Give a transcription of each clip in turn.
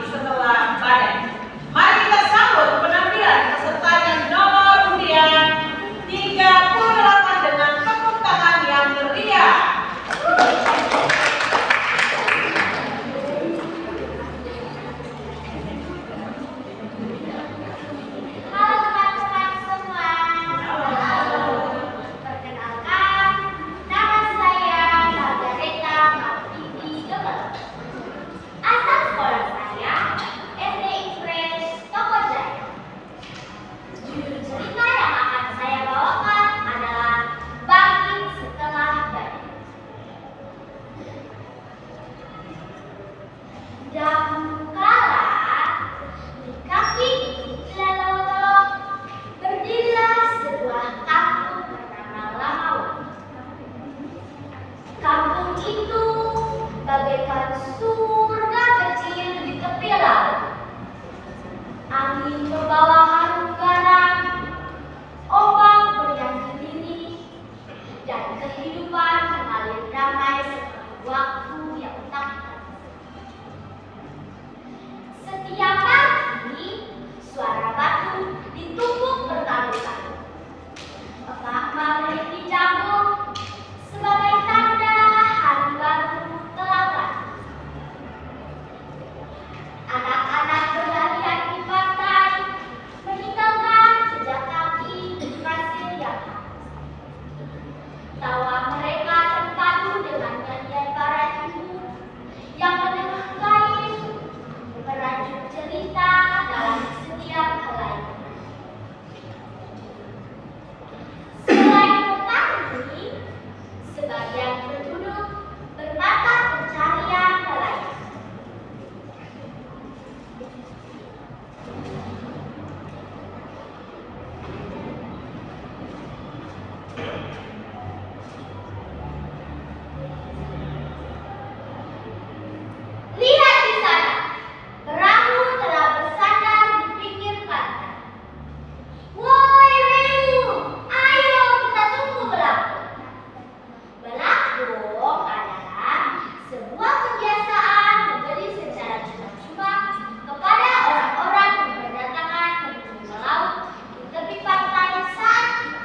setelah badai. Mari kita sambut penampilan peserta yang nomor undian 38 dengan tepuk tangan yang meriah. Bagaikan surga kecil di tepi laut. Angin membawa harum garam, ombak bernyanyi dingin, dan kehidupan mengalir damai seperti waktu yang tak terasa. Setiap pagi, suara batu ditumpuk bertalu-talu. Emak-emak meniti jagung sebagai tanda hari baru. Anak-anak berlarian di pantai, meninggalkan jejak kaki di pasir yang hangat. Tawa mereka terpadu dengan nyanyian para ibu yang mendengar gaib, merajut cerita dalam setiap helai. Selain petani, sebagian penduduk bermata pencarian nelayan. Lihat di sana, perahu telah bersandar di pinggir pantai. Woi Reu, ayo kita tunggu belakang. Belakang adalah sebuah kebiasaan memberi secara cuma-cuma kepada orang-orang yang berdatangan menuju melaut di tepi pantai saat itu.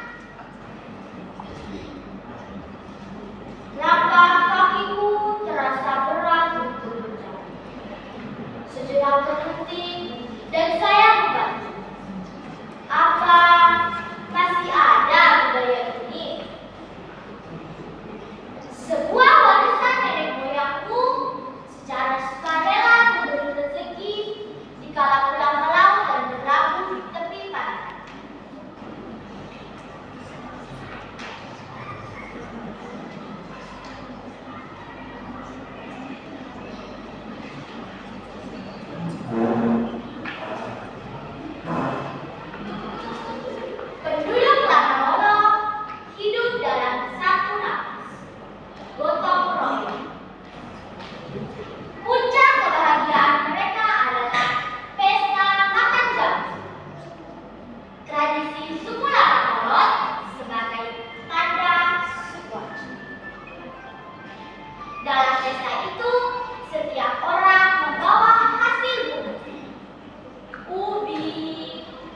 Langkah kakiku terasa berat untuk berjalan. Sejenak berhenti dan saya membantu. Apa masih ada budaya ini? Sebuah warisan nenek moyangku secara sukarela memberi rezeki dikala pulang melaut dan berlabuh di tepi pantai. Penduduk Lanao hidup dalam satu nafas, gotong royong. Puncak kebahagiaan mereka adalah pesta makan jamu. Tradisi suku Lanao sebagai tanda sukuaci. Dalam pesta itu, setiap orang membawa hasil bumi, ubi,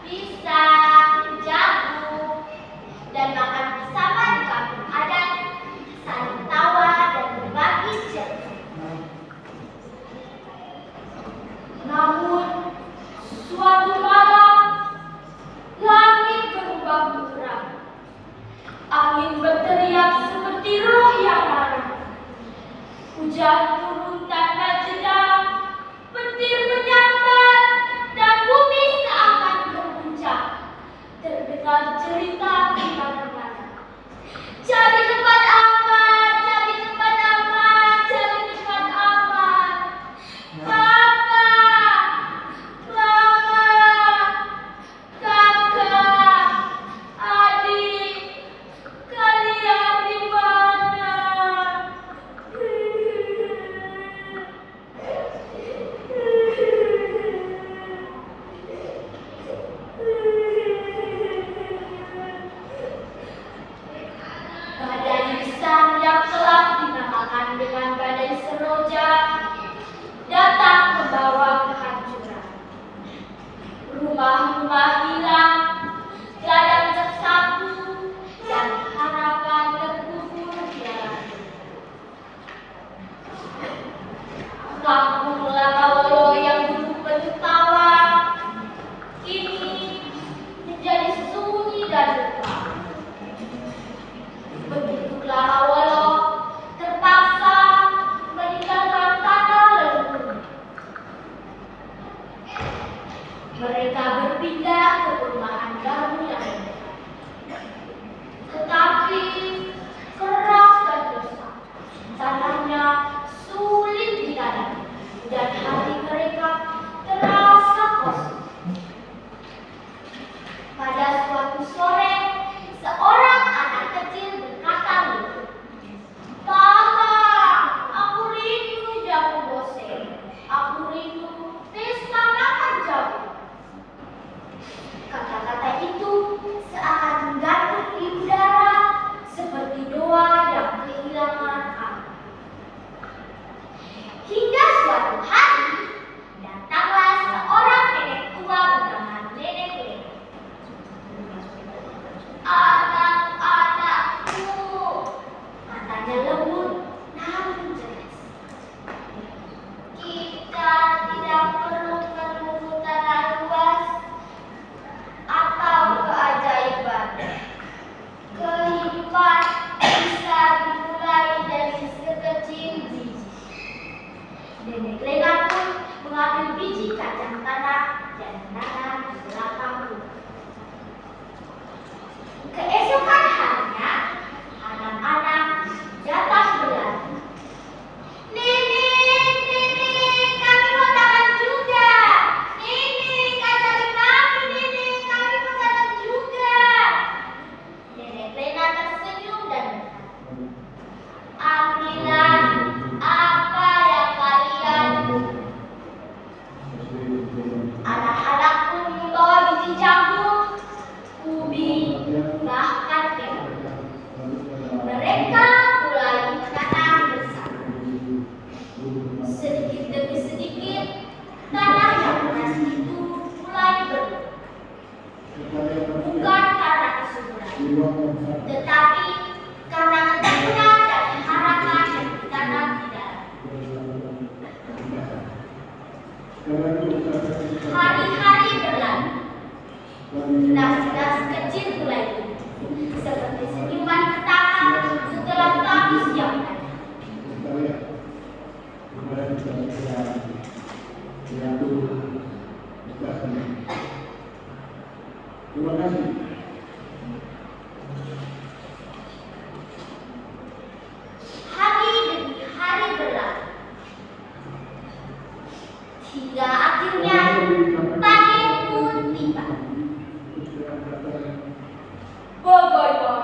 pisang, jagung, dan makan bersama di kampung adat, saling tawa dan berbagi cerita. Namun, suatu malam, langit berubah buram. Angin berteriak seperti roh yang marah. Hujan turun tanpa jeda, petir menyambar, dan bumi seakan berguncang. Terdengar cerita di mana-mana. Cari tempat aman, cari tempat aman, cari tempat aman. Papa, Mama, Kakak, Adik, kalian di mana? Mereka berpindah ke perumahan baru yang lain. Tetapi keras dan rusak. Tanahnya sulit ditanam dan hati mereka terasa kosong. Pada suatu sore, seorang anak kecil berkata, "Papa, aku rindu jamu bose. Aku rindu pesta makan jamu." Kata-kata itu seakan menggantung di udara seperti doa yang kehilangan arti. Hingga suatu hari, datanglah seorang nenek tua bernama Nenek Lena. "Anak-anakku," katanya lembut namun jelas, "kita tidak perlu menunggu tanah luas atau keajaiban. Kehidupan bisa dimulai dari sekecil biji." Nenek Lena pun mengambil biji kacang tanah dan menanam di belakang rumah. Keesokan harinya, anak-anak datang berlari. "Nenek, nenek, kami mau tanam juga. Nenek, ajari kami, nenek, kami mau tanam juga." Nenek Lena tersenyum dan berkata, "Ambillah apa yang kalian." Anak-anak pun membawa biji jambu, ubi, bahkan terong. Mereka mulai menanam bersama. Sedikit demi sedikit, tanah yang keras itu mulai berubah. Bukan karena kesuburan, tetapi karena ketekunan dan harapan yang ditanam di dalam. Hari-hari berlalu. Gelas-gelas kecil mulai tumbuh, seperti senyuman pertama setelah pagi siang tadi. Terima kasih. Hari demi hari berlalu, hingga akhirnya panen pun tiba. Bagaimana